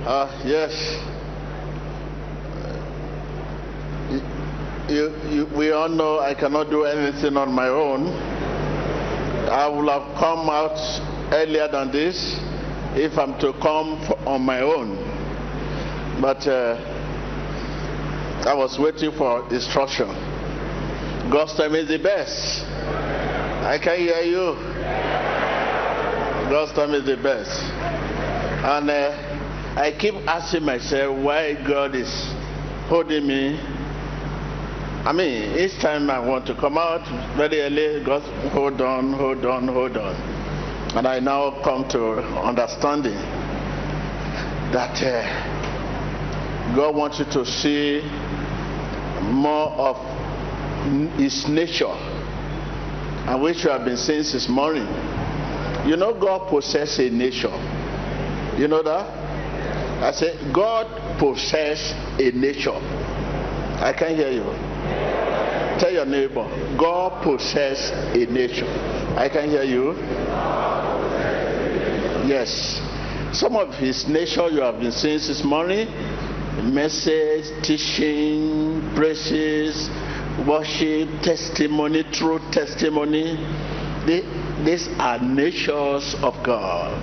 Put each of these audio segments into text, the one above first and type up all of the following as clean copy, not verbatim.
Yes. We all know I cannot do anything on my own. I would have come out earlier than this if I'm to come on my own. But I was waiting for instruction. God's time is the best. I can hear you. God's time is the best. And I keep asking myself why God is holding me. I mean, each time I want to come out very early, God, hold on. And I now come to understanding that God wants you to see more of His nature, and which you have been seeing since morning. You know, God possesses a nature. You know that? I said, God possesses a nature. I can't hear you. Tell your neighbor, God possesses a nature. I can hear you. Yes. Some of His nature you have been seeing this morning: message, teaching, praises, worship, testimony, true testimony. These are natures of God.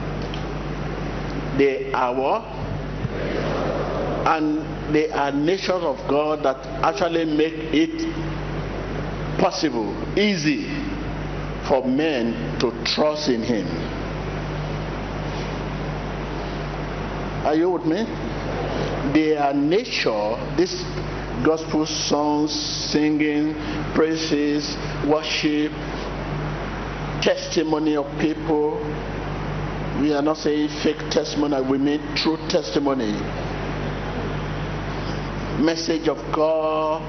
They are what? And they are natures of God that actually make it possible, easy for men to trust in Him. Are you with me? Their nature, this gospel songs, singing, praises, worship, testimony of people. We are not saying fake testimony, we mean true testimony. Message of God.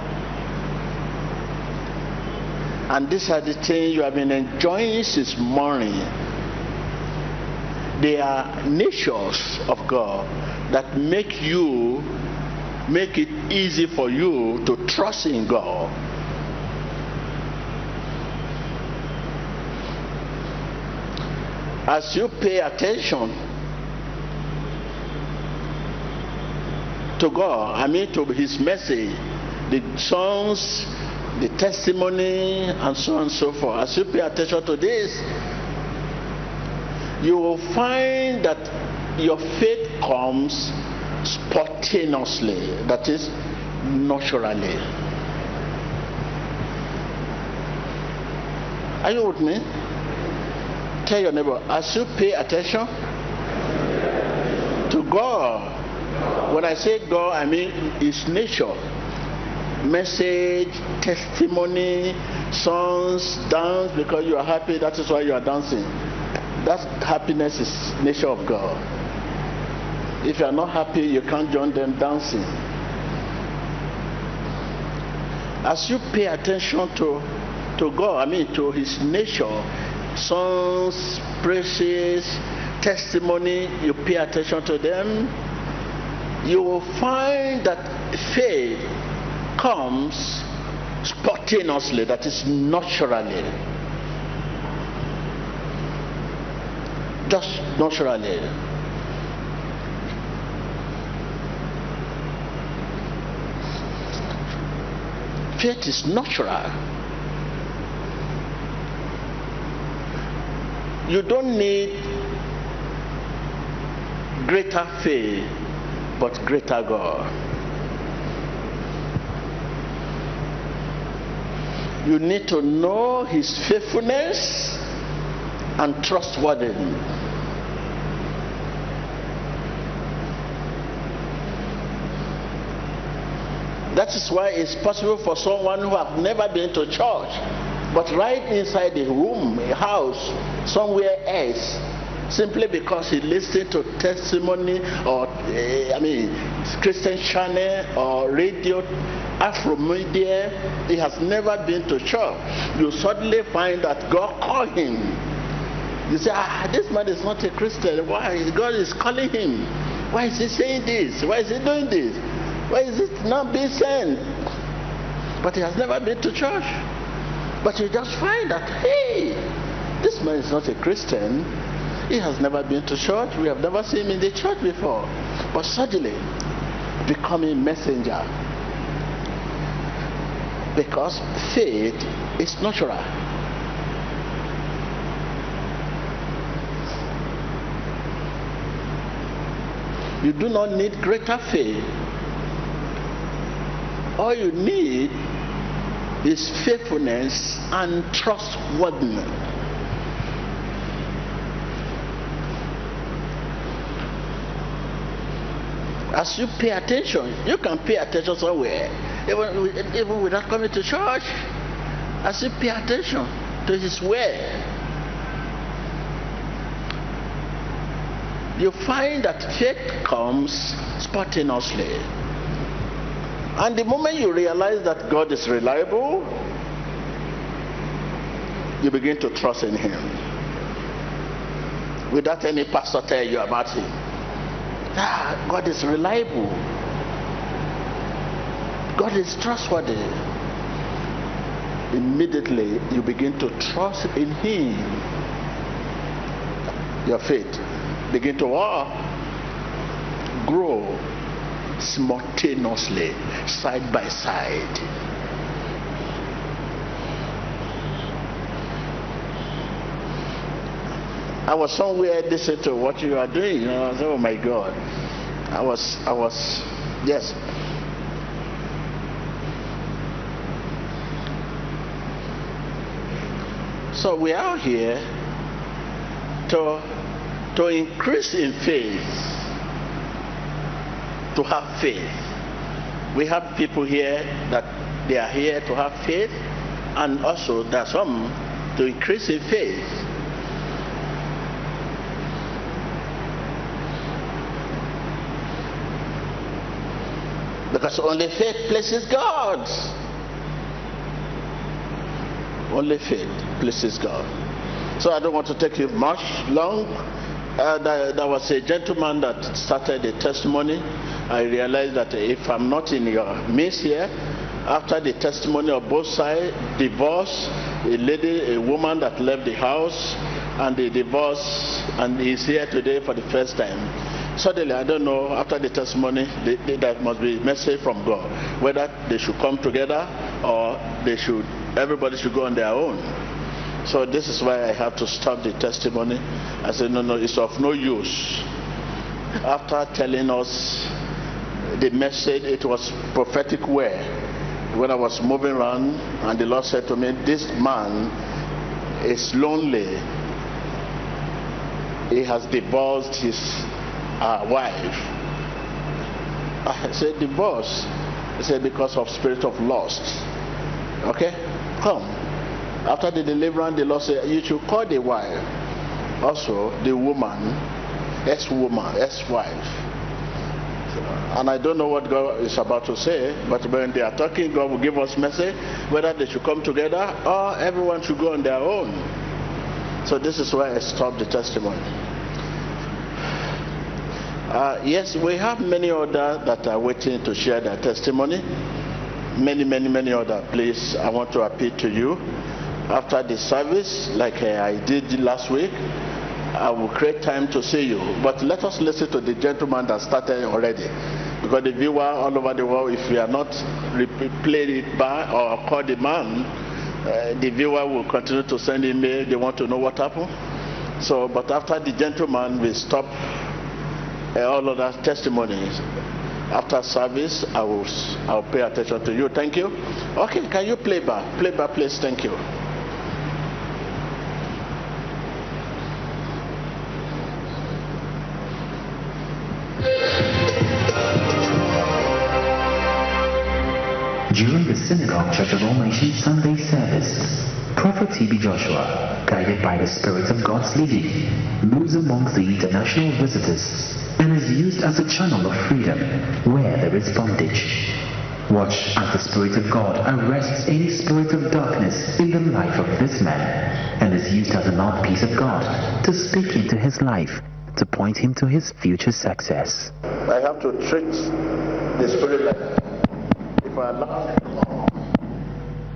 And these are the things you have been enjoying since morning. They are natures of God that make it easy for you to trust in God. As you pay attention to God, I mean to His message, the songs, the testimony, and so on and so forth. As you pay attention to this, you will find that your faith comes spontaneously, that is, naturally. Are you with me? Tell your neighbor, as you pay attention to God, when I say God, I mean His nature. Message, testimony, songs, dance because you are happy, that is why you are dancing. That happiness is nature of God. If you are not happy, you can't join them dancing. As you pay attention to God, I mean to His nature, songs, praises, testimony, you pay attention to them, you will find that faith comes spontaneously, that is naturally. Just naturally. Faith is natural. You don't need greater faith, but greater God. You need to know His faithfulness and trustworthiness. That is why it's possible for someone who have never been to church, but right inside the room, a house, somewhere else, simply because he listened to testimony or Christian channel or radio, Afro media, he has never been to church. You suddenly find that God called him. You say, this man is not a Christian. Why? God is calling him. Why is he saying this? Why is he doing this? Why is it not being sent? But he has never been to church. But you just find that, hey, this man is not a Christian. He has never been to church. We have never seen him in the church before. But suddenly, becoming messenger. Because faith is natural. You do not need greater faith. All you need is faithfulness and trustworthiness. As you pay attention, you can pay attention somewhere, even without coming to church. As you pay attention to his word, you find that faith comes spontaneously. And the moment you realize that God is reliable, you begin to trust in him. Without any pastor tell you about him. God is reliable. God is trustworthy. Immediately you begin to trust in him. Your faith begin to grow simultaneously, side by side. I was somewhere listening to what you are doing. I said, oh my God. I was, yes. So we are here to increase in faith, to have faith. We have people here that they are here to have faith, and also there are some to increase in faith. Because only faith pleases God. Only faith pleases God. So I don't want to take you much long. There was a gentleman that started a testimony. I realized that if I'm not in your midst here, after the testimony of both sides, divorce, a woman that left the house, and the divorce, and he's here today for the first time. Suddenly, I don't know, after the testimony, that must be a message from God, whether they should come together or everybody should go on their own. So this is why I have to stop the testimony. I said, no, it's of no use. After telling us the message, it was prophetic word. When I was moving around, and the Lord said to me, this man is lonely. He has divorced his wife. I said, divorce? He said, because of spirit of lust. Okay, come. After the deliverance, the Lord said, you should call the wife, also the woman, ex-wife. And I don't know what God is about to say, but when they are talking, God will give us message whether they should come together or everyone should go on their own. So this is why I stopped the testimony. Yes, we have many others that are waiting to share their testimony. Many others. Please, I want to appeal to you. After the service, like I did last week, I will create time to see you. But let us listen to the gentleman that started already. Because the viewer all over the world, if we are not played it back or call the man, the viewer will continue to send email. They want to know what happened. So, but after the gentleman, we stop all of that testimonies. After service, I'll pay attention to you. Thank you. Okay, can you play back? Play back, please. Thank you. During the Synagogue Church of All Nations Sunday service, Prophet T.B. Joshua, guided by the Spirit of God's leading, moves amongst the international visitors and is used as a channel of freedom where there is bondage. Watch as the Spirit of God arrests any spirit of darkness in the life of this man and is used as a mouthpiece of God to speak into his life to point him to his future success. I have to treat the spirit like that. If I allow,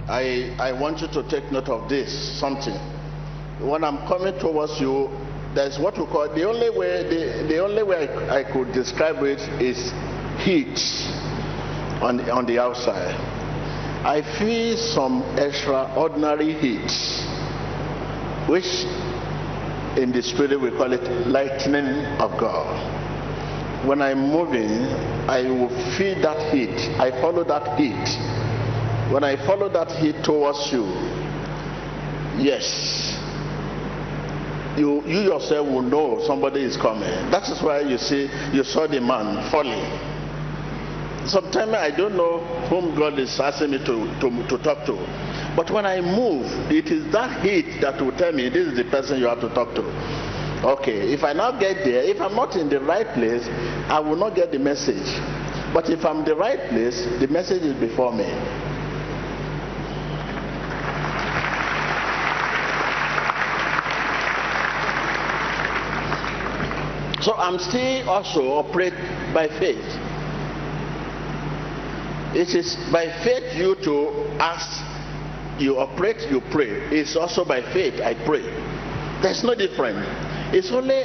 I want you to take note of this, something. When I'm coming towards you, there's what we call the only way I could describe it is heat on the outside. I feel some extraordinary heat, which in the spirit we call it lightning of God. When I'm moving, I will feel that heat. I follow that heat. When I follow that heat towards you, yes, you yourself will know somebody is coming. That is why you saw the man falling. Sometimes I don't know whom God is asking me to talk to. But when I move, it is that heat that will tell me this is the person you have to talk to. Okay, if I now get there, if I'm not in the right place, I will not get the message. But if I'm in the right place, the message is before me. So I'm still also operate by faith. It is by faith you to ask, you operate, you pray. It's also by faith I pray. There's no difference. It's only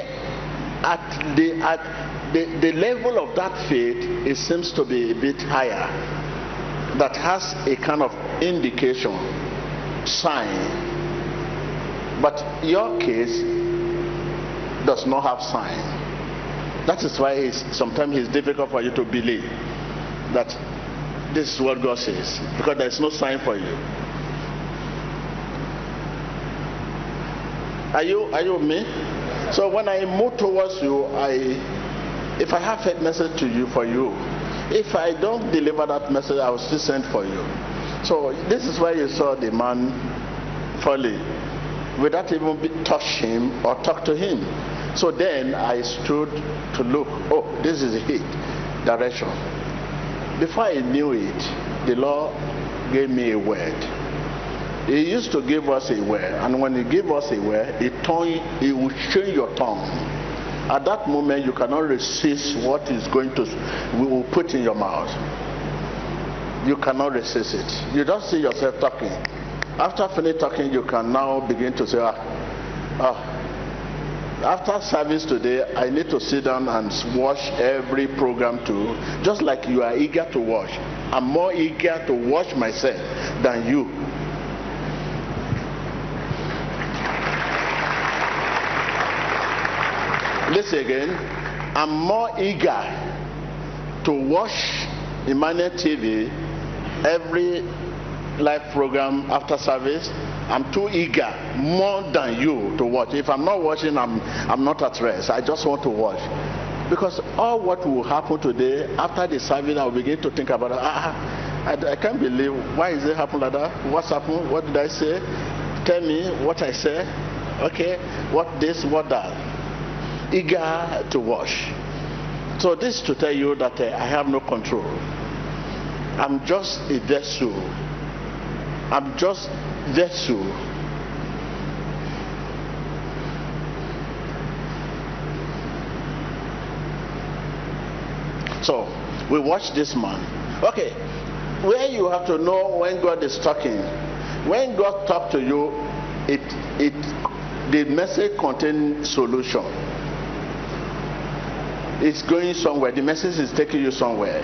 at the level of that faith, it seems to be a bit higher, that has a kind of indication, sign. But your case does not have sign. That is why sometimes it's difficult for you to believe that this is what God says, because there's no sign for you. Are you with me? So when I move towards you, if I have a message to you for you, if I don't deliver that message, I will still send for you. So this is why you saw the man falling without even touch him or talk to him. So then I stood to look. Oh, this is the heat direction. Before I knew it, the Lord gave me a word. He used to give us a word, and when he gave us a word, it will change your tongue. At that moment, you cannot resist what is we will put in your mouth. You cannot resist it. You don't see yourself talking. After finish talking, you can now begin to say, after service today, I need to sit down and watch every program too. Just like you are eager to watch. I'm more eager to watch myself than you. Listen again. I'm more eager to watch Emmanuel TV every live program after service. I'm too eager, more than you, to watch. If I'm not watching, I'm not at rest. I just want to watch. Because all what will happen today, after the service, I'll begin to think about it. I can't believe, why is it happening like that? What's happened? What did I say? Tell me what I said. Okay, what this, what that. Eager to watch. So this is to tell you that I have no control. I'm just a vessel. I'm just vessel. So we watch this man. Okay, where you have to know when God is talking. When God talks to you, the message contains solution. It's going somewhere. The message is taking you somewhere.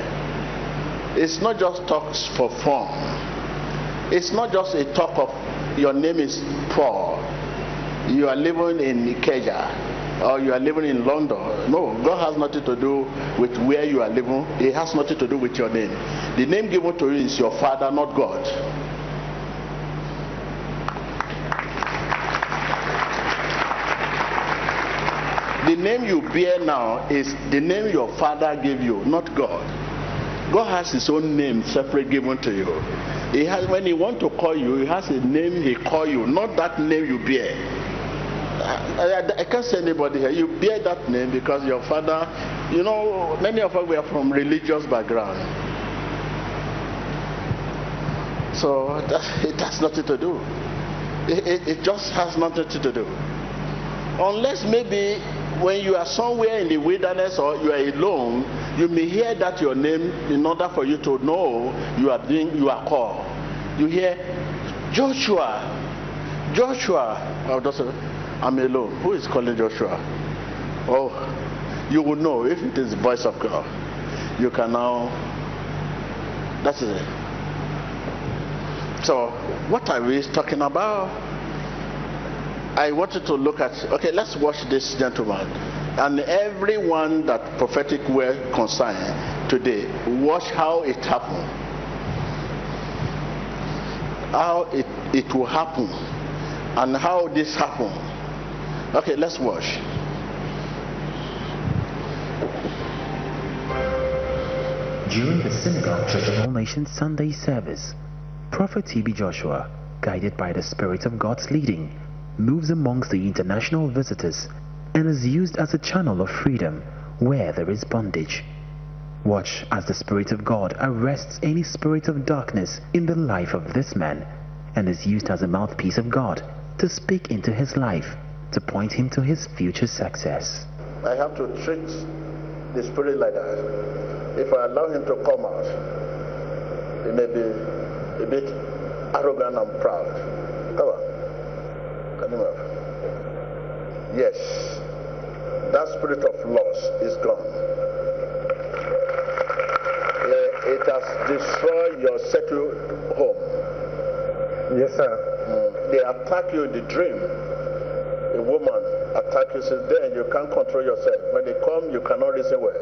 It's not just talks for fun. It's not just a talk of your name is Paul, you are living in Ikeja, or you are living in London. No, God has nothing to do with where you are living. It has nothing to do with your name. The name given to you is your Father, not God. The name you bear now is the name your Father gave you, not God. God has his own name separate given to you. He has, when he wants to call you, he has a name he call you, not that name you bear. I can't say anybody here. You bear that name because your father, you know, many of us were from religious background. So it has nothing to do. It just has nothing to do. Unless maybe when you are somewhere in the wilderness or you are alone, you may hear that your name in order for you to know you are called. You hear Joshua. I'm alone. Who is calling Joshua? Oh, you will know if it is the voice of God. You can now. That's it. So, what are we talking about? I wanted to look at. Okay, let's watch this gentleman, and everyone that prophetic word concerned today. Watch how it happened. How it will happen, and how this happened. Okay, let's watch. During the Synagogue Church of All Nations Sunday service, Prophet T.B. Joshua, guided by the Spirit of God's leading, moves amongst the international visitors and is used as a channel of freedom where there is bondage. Watch as the Spirit of God arrests any spirit of darkness in the life of this man and is used as a mouthpiece of God to speak into his life, to point him to his future success. I have to treat the spirit like that. If I allow him to come out, he may be a bit arrogant and proud. Come on. Come on. Yes. That spirit of loss is gone. It has destroyed your settled home. Yes, sir. They attack you in the dream. A woman attack you, says, then you can't control yourself. When they come, you cannot reason well.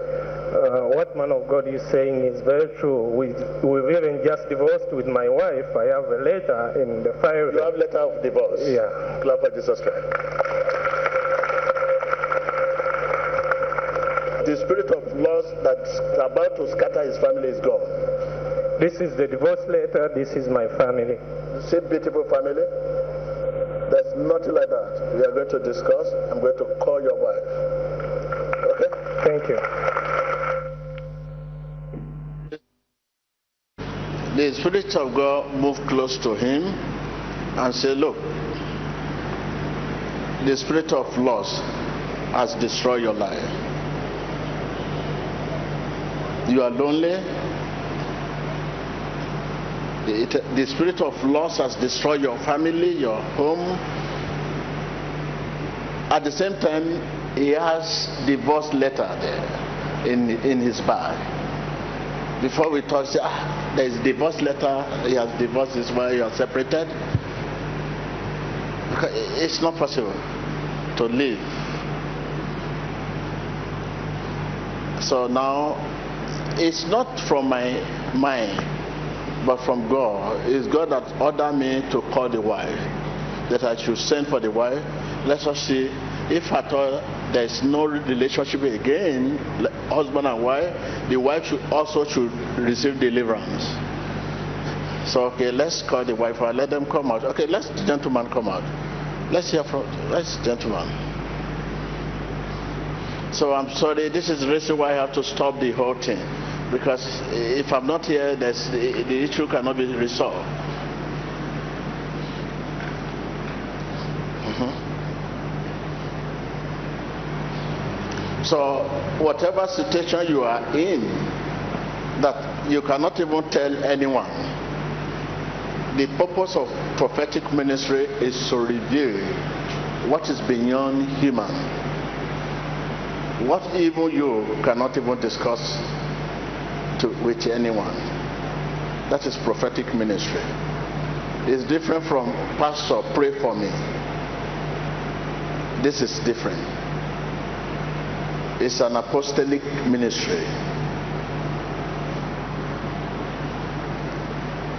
What man of God is saying is very true. We've even just divorced with my wife. I have a letter in the file. You have letter of divorce? Yeah. Clap for Jesus Christ. The spirit of loss that's about to scatter his family is gone. This is the divorce letter. This is my family. See, beautiful family? There's nothing like that. We are going to discuss. I'm going to call your wife. Okay? Thank you. The Spirit of God moved close to him and said, look, the spirit of loss has destroyed your life. You are lonely. The spirit of loss has destroyed your family, your home. At the same time, he has divorce letter there in his bag. Before we talk, say, there is divorce letter. He has divorced his wife. You are separated. It's not possible to live. So now, it's not from my mind, but from God. It's God that ordered me to call the wife, that I should send for the wife. Let us see if at all there is no relationship again, husband and wife, the wife should receive deliverance. So okay, let's call the wife and let them come out. Okay, let the gentleman come out. Let's hear from the gentleman. So I'm sorry, this is the reason why I have to stop the whole thing. Because if I'm not here, the issue cannot be resolved. So whatever situation you are in, that you cannot even tell anyone, the purpose of prophetic ministry is to reveal what is beyond human, what even you cannot even discuss with anyone. That is prophetic ministry. It's different from pastor, pray for me. This is different. It's an apostolic ministry.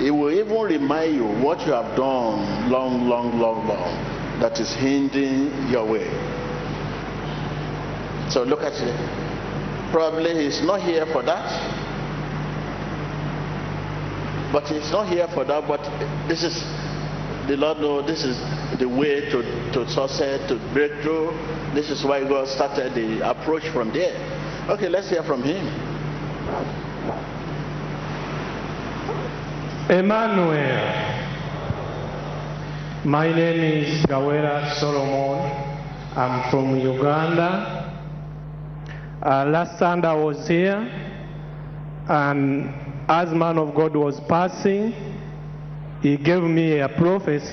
It will even remind you what you have done long that is hindering your way. So look at it. Probably he's not here for that. But he's not here for that. But this is, the Lord knows this is the way to success, to breakthrough. This is why God started the approach from there. Okay, let's hear from him. Emmanuel. My name is Gawera Solomon. I'm from Uganda. Last Sunday I was here, and as man of God was passing, he gave me a prophecy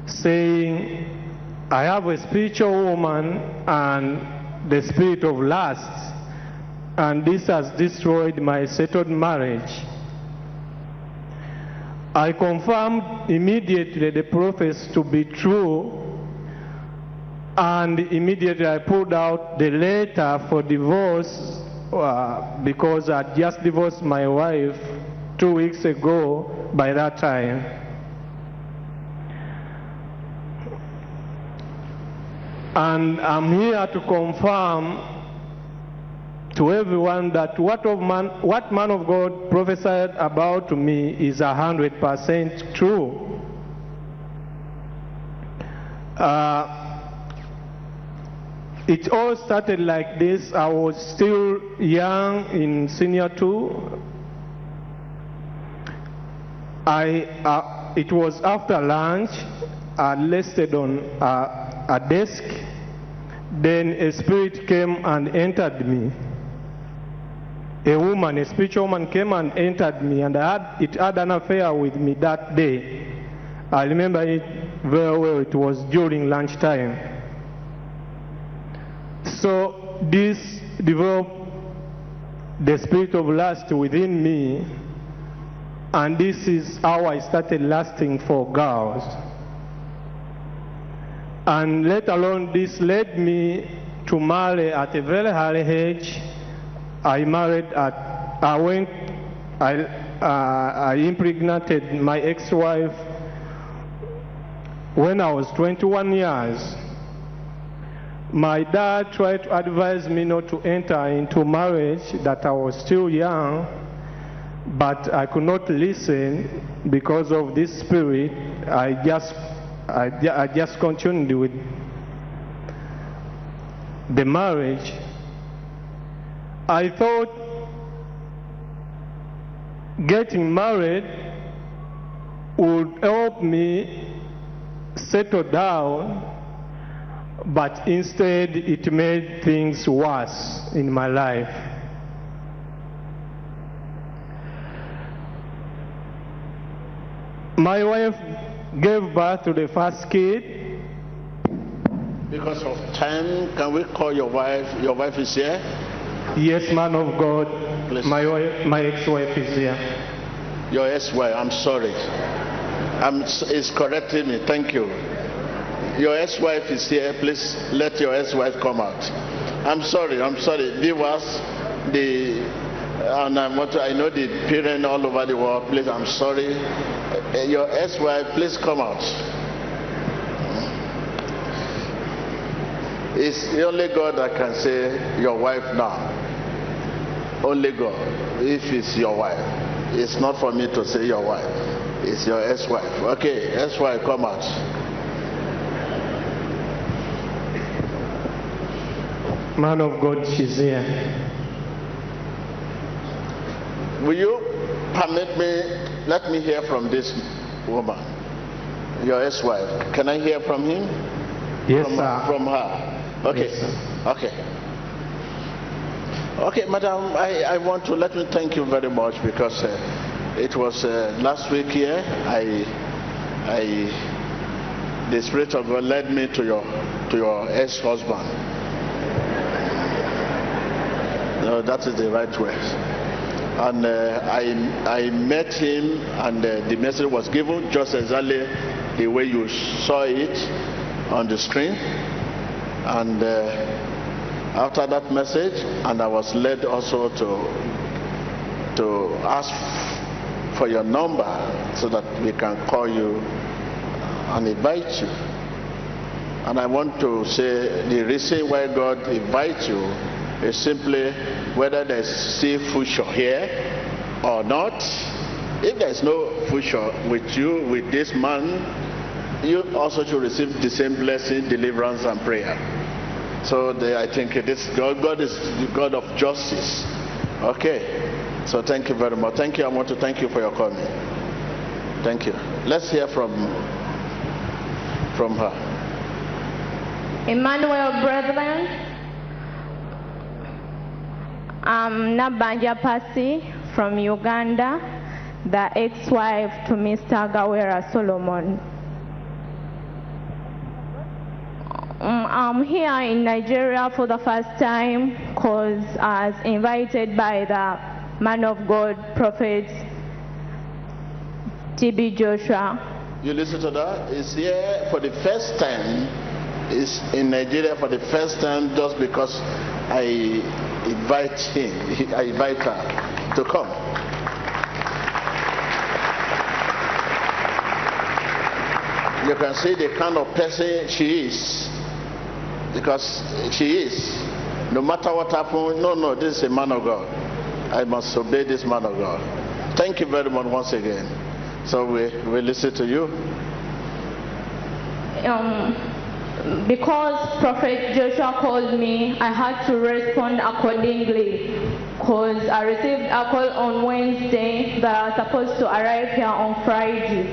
saying I have a spiritual woman and the spirit of lust, and this has destroyed my settled marriage. I confirmed immediately the prophets to be true, and immediately I pulled out the letter for divorce because I just divorced my wife 2 weeks ago by that time. And I'm here to confirm to everyone that what man of God prophesied about to me is 100% true. It all started like this. I was still young in senior 2. It was after lunch. I rested on a desk. Then a spirit came and entered me. A spiritual woman came and entered me, and it had an affair with me that day. I remember it very well. It was during lunchtime. So this developed the spirit of lust within me, and this is how I started lusting for girls. And let alone this led me to marry at a very early age. I impregnated my ex-wife when I was 21 years. My dad tried to advise me not to enter into marriage, that I was still young, but I could not listen because of this spirit. I just continued with the marriage. I thought getting married would help me settle down, but instead it made things worse in my life. My wife gave birth to the first kid. Because of time, can we call your wife? Your wife is here? Yes, man of God. Please. My ex-wife is here. Your ex-wife, I'm sorry. It's correcting me, thank you. Your ex-wife is here. Please let your ex-wife come out. I'm sorry. Viewers, I know the parents all over the world. Please, I'm sorry. Your ex-wife, please come out. It's only God that can say your wife now. Only God. If it's your wife, it's not for me to say your wife. It's your ex-wife. Okay, ex-wife, come out. Man of God, she's here. Will you permit me, let me hear from this woman, your ex-wife. Can I hear from him? Yes, sir. From her. Okay. Yes, sir. Okay. Okay, madam, I want to let me thank you very much, because it was last week here, the Spirit of God led me to your ex-husband. No, that is the right word. And I met him, and the message was given just exactly the way you saw it on the screen. And after that message, and I was led also to ask for your number so that we can call you and invite you. And I want to say the reason why God invites you is simply whether there's still future here or not. If there's no future with you, with this man, you also should receive the same blessing, deliverance, and prayer. So I think this God is the God of justice. Okay. So thank you very much. Thank you. I want to thank you for your coming. Thank you. Let's hear from her. Emmanuel, brethren, I'm Nabanja Pasi from Uganda, the ex-wife to Mr. Gawera Solomon. I'm here in Nigeria for the first time because I was invited by the man of God, Prophet TB Joshua. You listen to that? He's here for the first time. He's in Nigeria for the first time just because I invite him, I invite her to come. You can see the kind of person she is, because she is. No matter what happens, no, this is a man of God. I must obey this man of God. Thank you very much once again. So we listen to you. Because Prophet Joshua called me, I had to respond accordingly. Because I received a call on Wednesday that I was supposed to arrive here on Friday.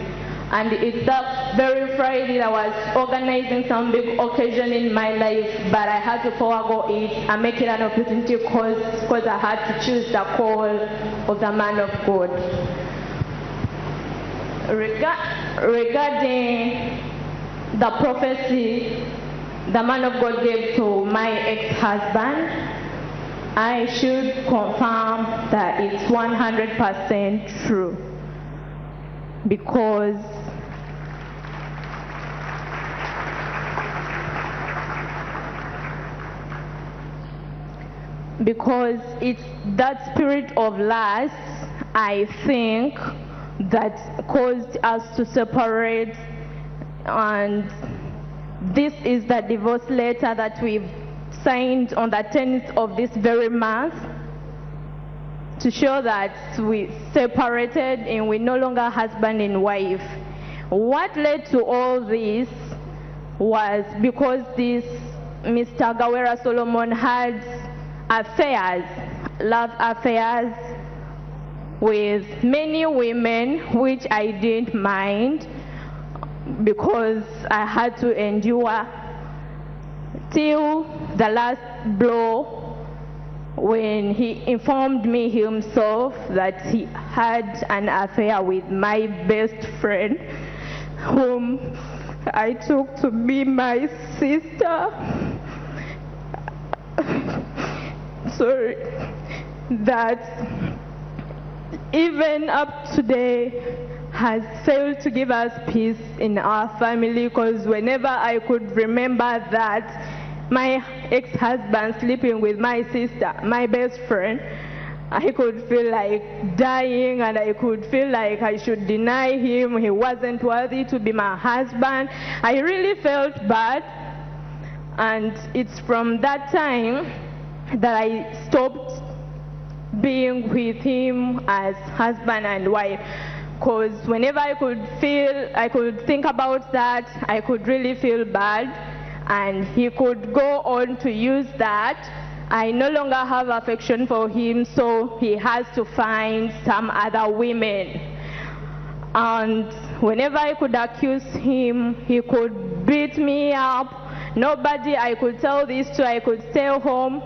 And it's that very Friday that I was organizing some big occasion in my life, but I had to forego it and make it an opportunity because I had to choose the call of the man of God. Regarding the prophecy the man of God gave to my ex-husband, I should confirm that it's 100% true. Because it's that spirit of lust, I think, that caused us to separate. And this is the divorce letter that we've signed on the 10th of this very month to show that we separated and we're no longer husband and wife. What led to all this was because this Mr. Gawera Solomon had affairs, love affairs with many women, which I didn't mind because I had to endure till the last blow when he informed me himself that he had an affair with my best friend, whom I took to be my sister. Sorry, that even up today has failed to give us peace in our family, because whenever I could remember that my ex-husband sleeping with my sister, my best friend, I could feel like dying, and I could feel like I should deny him. He wasn't worthy to be my husband. I really felt bad, and it's from that time that I stopped being with him as husband and wife. Because whenever I could think about that, I could really feel bad, and he could go on to use that. I no longer have affection for him, so he has to find some other women. And whenever I could accuse him, he could beat me up. Nobody I could tell this to. I could stay home,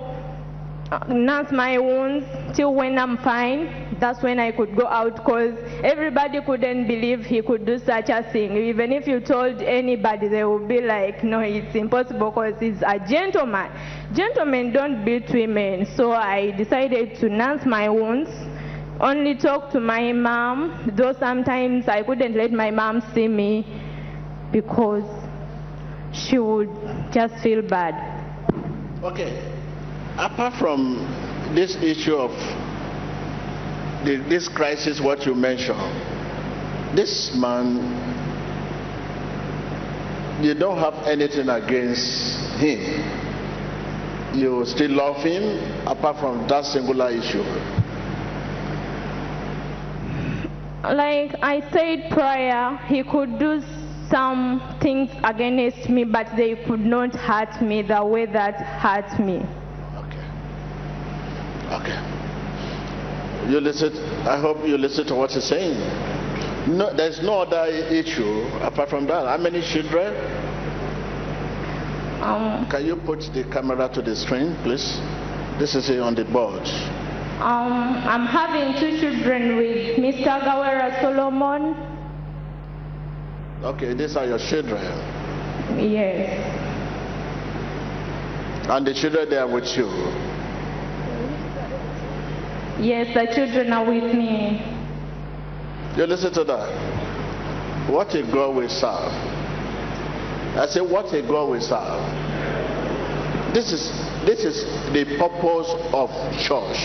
nurse my wounds till when I'm fine. That's when I could go out, because everybody couldn't believe he could do such a thing. Even if you told anybody, they would be like, no, it's impossible because he's a gentleman. Gentlemen don't beat women. So I decided to nurse my wounds, only talk to my mom, though sometimes I couldn't let my mom see me because she would just feel bad. Okay. Apart from this issue of this crisis, what you mentioned, this man, you don't have anything against him. You still love him apart from that singular issue. Like I said prior, he could do some things against me, but they could not hurt me the way that hurt me. Okay. You listen. I hope you listen to what he's saying. No, there's no other issue apart from that. How many children? Can you put the camera to the screen, please? This is on the board. I'm having 2 children with Mr. Gawera Solomon. Okay, these are your children. Yes. And the children, they are with you? Yes, the children are with me. You listen to that. What a God we serve. I say, what a God we serve. This is the purpose of church.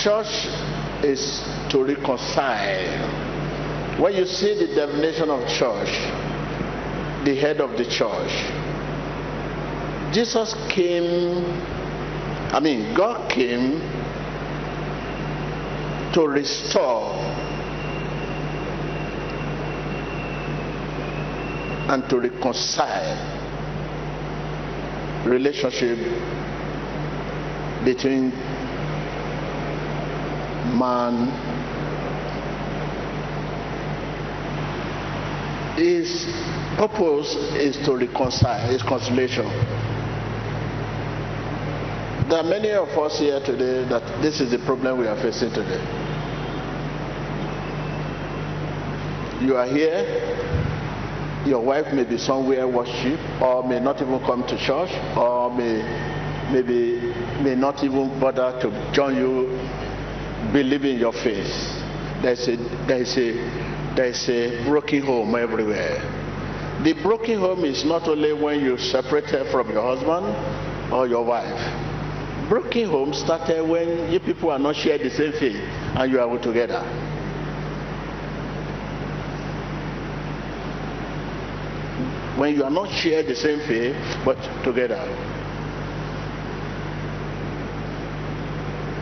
Church is to reconcile. When you see the definition of church, the head of the church, Jesus came, God came to restore and to reconcile relationship between man. His purpose is to reconcile, his conciliation. There are many of us here today that this is the problem we are facing today. You are here, your wife may be somewhere worship, or may not even come to church, or may not even bother to join you, believe in your faith. There is a broken home everywhere. The broken home is not only when you separated from your husband or your wife. Broken home started when you people are not sharing the same faith and you are together. When you are not sharing the same faith but together.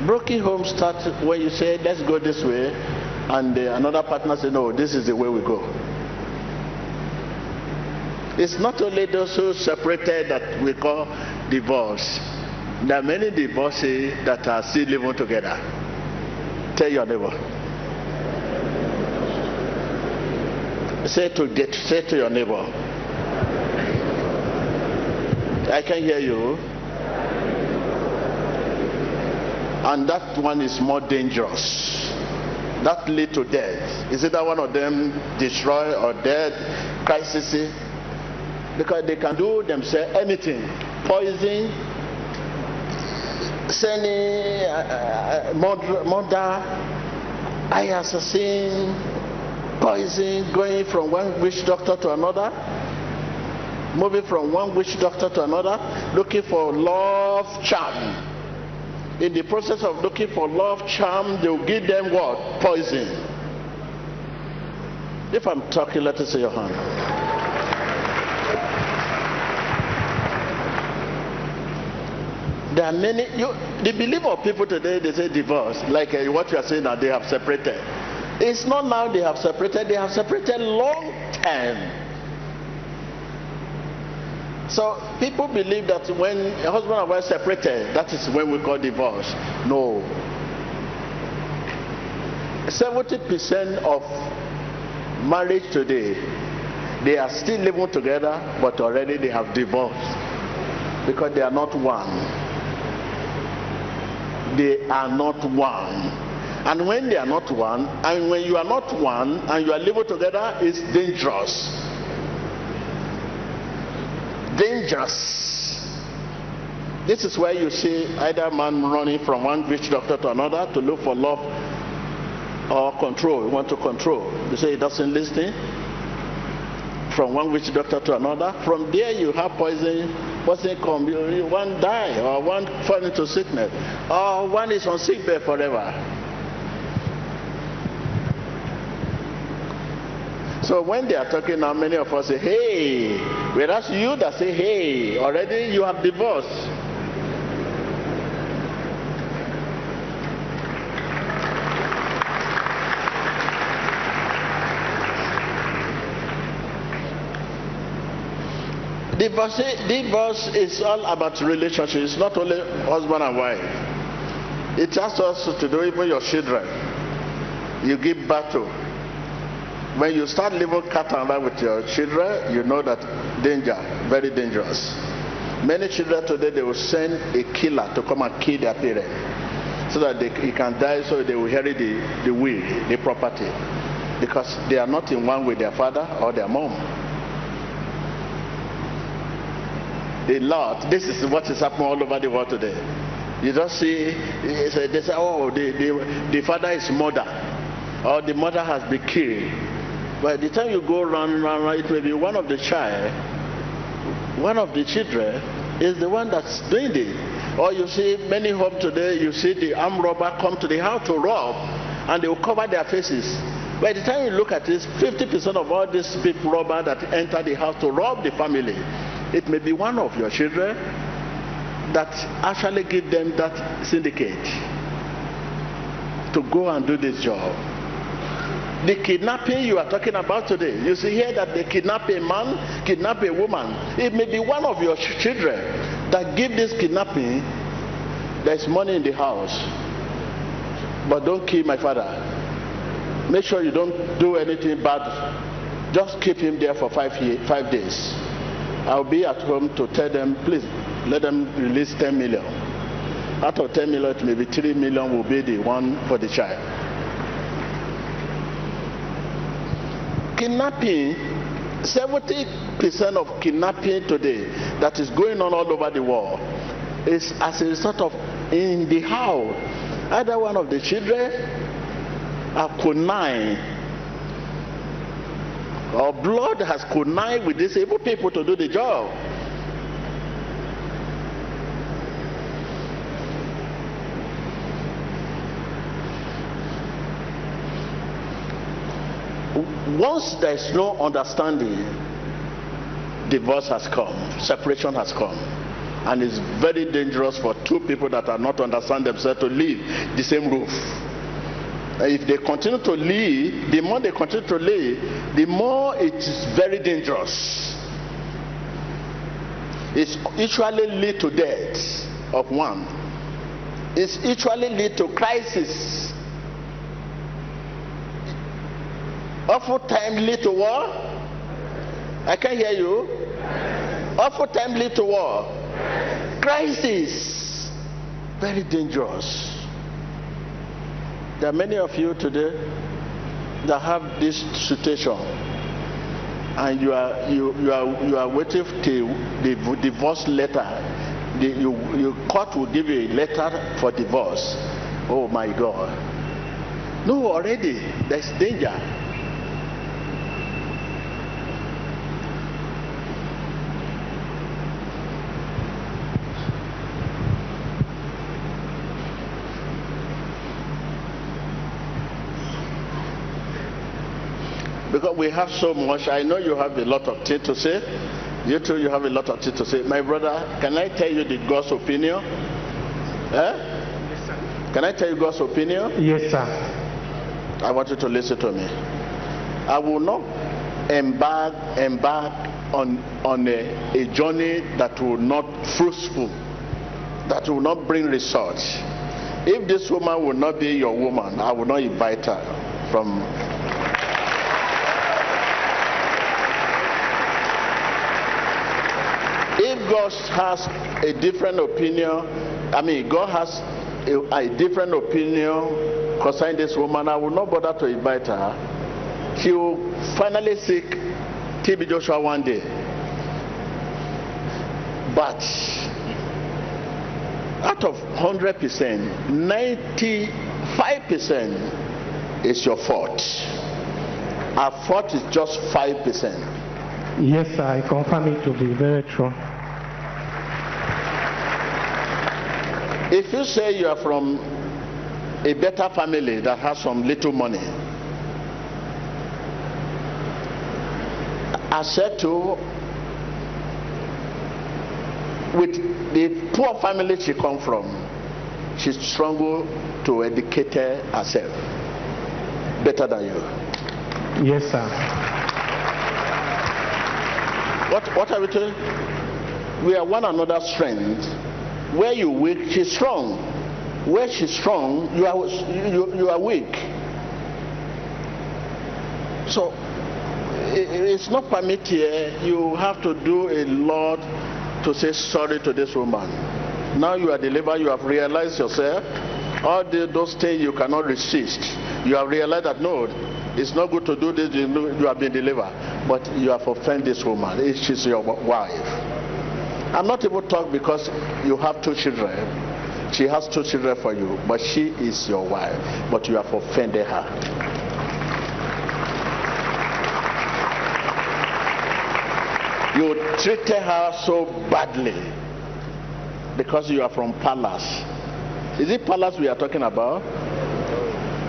Broken home starts when you say, let's go this way, and another partner says, no, this is the way we go. It's not only those who separated that we call divorce. There are many divorcees that are still living together. Tell your neighbor. Say to your neighbor. I can hear you. And that one is more dangerous. That lead to death. Is it that one of them destroy or death, crisis? Because they can do themselves anything. Poison, sending murder, assassin, poison, going from one witch doctor to another, moving from one witch doctor to another, looking for love charm. In the process of looking for love charm, they will give them what? Poison. If I'm talking, let us see your hand. There are many, the belief of people today, they say divorce, like what you are saying now, they have separated. It's not now they have separated long time. So people believe that when a husband and wife separated, that is when we call divorce. No. 70% of marriage today, they are still living together, but already they have divorced because they are not one. They are not one. And when they are not one, and when you are not one and you are living together, it's dangerous. Dangerous. This is where you see either man running from one witch doctor to another to look for love or control. You want to control. You say he doesn't listen. From one witch doctor to another. From there you have poison. Poison come. One die, or one fall into sickness, or one is on sick bed forever. So when they are talking now, many of us say, hey, whereas you that say, hey, already you have divorced. Divorce is all about relationships. It's not only husband and wife. It has also to do even your children. You give battle. When you start living cat and mouse with your children, you know that danger, very dangerous. Many children today, they will send a killer to come and kill their parents so that he can die, so they will inherit the will, the property, because they are not in one with their father or their mom. a lot. This is what is happening all over the world today. You just see, they say, oh, the father is murder, or the mother has been killed. By the time you go round, it may be one of the children is the one that's doing it. Or you see many homes today, you see the armed robber come to the house to rob, and they will cover their faces. By the time you look at this, 50% of all these people robbers that enter the house to rob the family, it may be one of your children that actually give them that syndicate to go and do this job. The kidnapping you are talking about today, you see here that they kidnap a man, kidnap a woman. It may be one of your children that give this kidnapping. There's money in the house, but don't kill my father. Make sure you don't do anything bad. Just keep him there for 5 days. I'll be at home to tell them, please let them release 10 million. Out of 10 million, maybe 3 million will be the one for the child. Kidnapping, 70% of kidnapping today that is going on all over the world is as a result of in the house. Either one of the children are connived, or blood has connived with these evil people to do the job. Once there is no understanding, divorce has come, separation has come, and it's very dangerous for two people that are not understand themselves to live the same roof. If they continue to live, the more they continue to live, the more it is very dangerous. It usually lead to death of one. It usually lead to crisis. Oftentimes lead to war. I can't hear you. Oftentimes lead to war. Crisis. Very dangerous. There are many of you today that have this situation, and you are waiting till the divorce letter. Your court will give you a letter for divorce. Oh my God! No, already there's danger. Because we have so much. I know you have a lot of things to say. You too, you have a lot of things to say. My brother, can I tell you the God's opinion? Yes, sir. Can I tell you God's opinion? Yes, sir. I want you to listen to me. I will not embark on a journey that will not fruitful, that will not bring results. If this woman will not be your woman, I will not invite her from. If God has a different opinion, God has a different opinion concerning this woman, I will not bother to invite her. She will finally seek TB Joshua one day. But out of 100%, 95% is your fault. Our fault is just 5%. Yes, sir, I confirm it to be very true. If you say you are from a better family that has some little money, I said to, with the poor family she comes from, she struggled to educate herself better than you. Yes, sir. What are we doing? We are one another's strength. Where you weak, she's strong. Where she's strong, you are weak. So it's not permitted. You have to do a lot to say sorry to this woman. Now you are delivered. You have realized yourself. All those things you cannot resist. You have realized that no, it's not good to do this. You have been delivered, but you have offended this woman. She's your wife. I'm not able to talk because you have 2 children. She has 2 children for you, but she is your wife, but you have offended her. You treated her so badly because you are from palace. Is it palace we are talking about?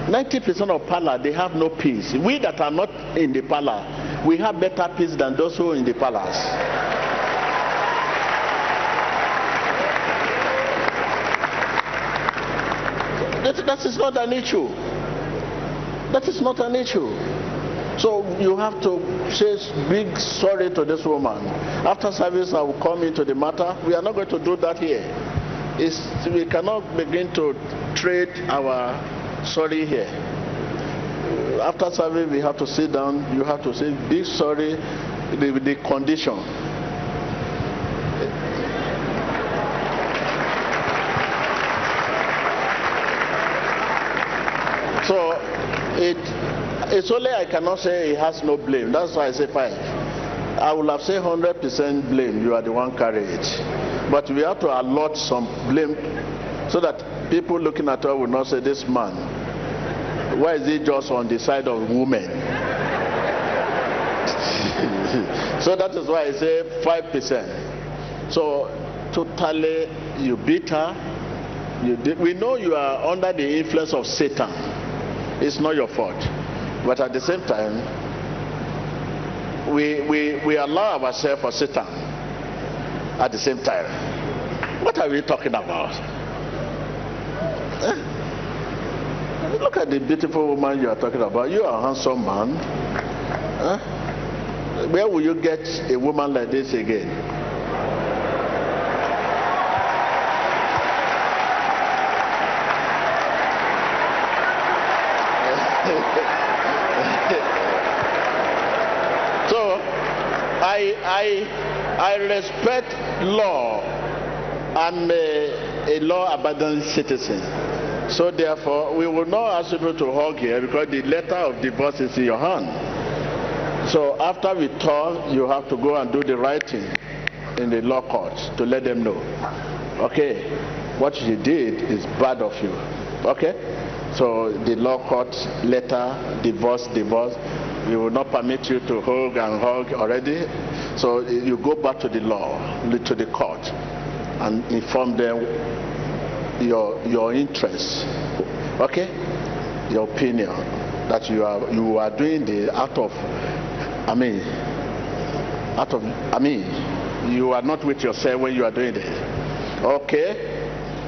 90% of palace, they have no peace. We that are not in the palace, we have better peace than those who are in the palace. That is not an issue. That is not an issue. So you have to say big sorry to this woman. After service, I will come into the matter. We are not going to do that here. We cannot begin to trade our sorry here. After service, we have to sit down. You have to say big sorry with the condition. So it's only I cannot say he has no blame. That's why I say 5. I will have said 100% blame. You are the one carrying it. But we have to allot some blame so that people looking at her will not say, this man, why is he just on the side of women? So that is why I say 5%. So totally you beat her. We know you are under the influence of Satan. It's not your fault. But at the same time, we allow ourselves for Satan at the same time. What are we talking about? Look at the beautiful woman you are talking about. You are a handsome man. Where will you get a woman like this again? So I respect law. I'm a law-abiding citizen. So therefore, we will not ask people to hug here because the letter of divorce is in your hand. So after we talk, you have to go and do the writing in the law court to let them know. Okay, what you did is bad of you. Okay? So the law court letter, divorce, we will not permit you to hug and hug already. So you go back to the law, to the court, and inform them your interests. Okay? Your opinion that you are doing the you are not with yourself when you are doing it. Okay?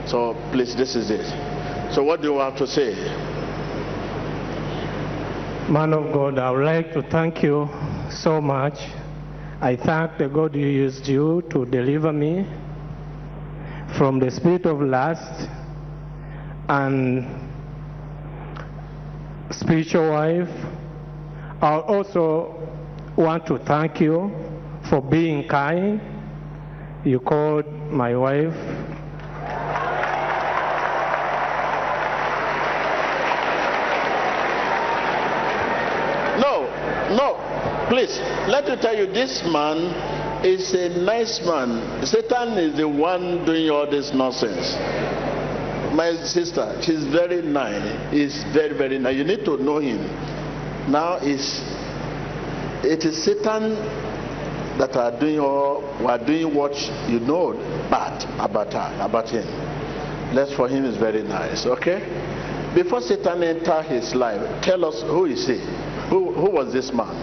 So please, this is it. So what do you have to say? Man of God, I would like to thank you so much. I thank the God who used you to deliver me from the spirit of lust and spiritual wife. I also want to thank you for being kind. You called my wife No, please, let me tell you, this man is a nice man. Satan is the one doing all this nonsense. My sister, she's very nice. He's very, very nice. You need to know him. Now it is Satan that are doing what you know bad about him. Less for him is very nice, okay? Before Satan enter his life, tell us, who is he? Who was this man?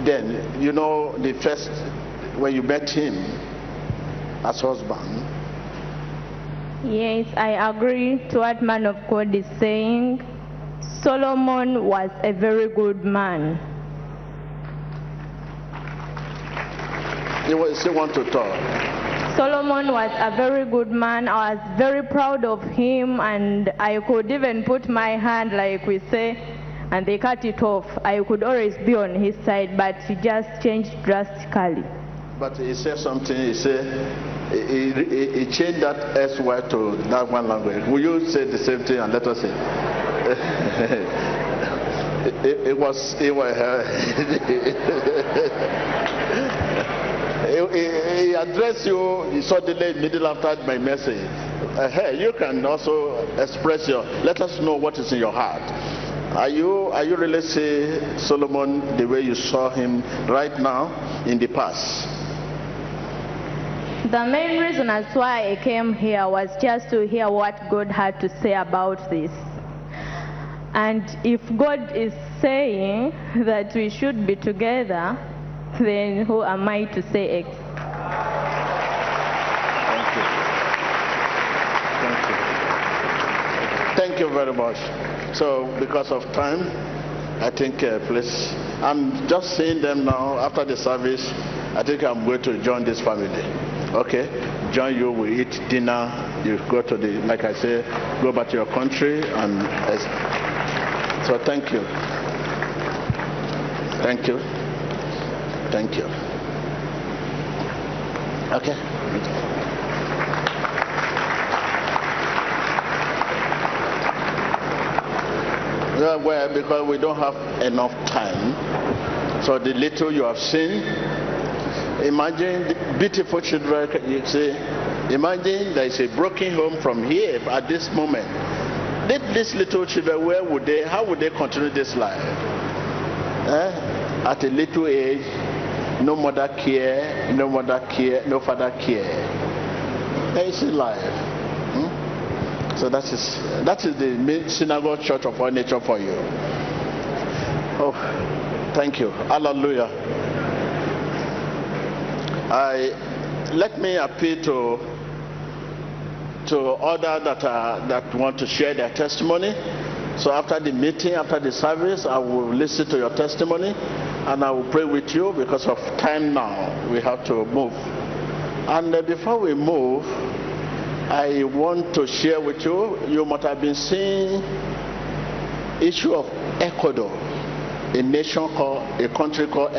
Then, you know, the first, when you met him as husband. Yes, I agree to what man of God is saying. Solomon was a very good man. You still want to talk? Solomon was a very good man. I was very proud of him, and I could even put my hand, like we say, and they cut it off. I could always be on his side, but he just changed drastically. But he said something, he said, he changed that S word to that one language. Will you say the same thing and let us say? it was He addressed you suddenly middle after my message. Hey, you can also express let us know what is in your heart. Are you really seeing Solomon the way you saw him right now in the past? The main reason as why I came here was just to hear what God had to say about this. And if God is saying that we should be together, then who am I to say X? Thank you very much. So because of time, I think please, I'm just seeing them now after the service. I think I'm going to join this family. Okay, join you, we eat dinner, you go to the, like I say, go back to your country, and so thank you. Thank you. Thank you. Okay. Well, because we don't have enough time, so the little you have seen, imagine the beautiful children, you see, imagine there is a broken home from here at this moment. These little children, where would they, how would they continue this life? At a little age, no mother care, no father care. Easy life. So that is the synagogue church of our nature for you. Oh, thank you. Hallelujah. Let me appeal to others that want to share their testimony. So after the meeting, after the service, I will listen to your testimony and I will pray with you. Because of time now, we have to move. And before we move, I want to share with you, you might have been seeing issue of Ecuador, a country called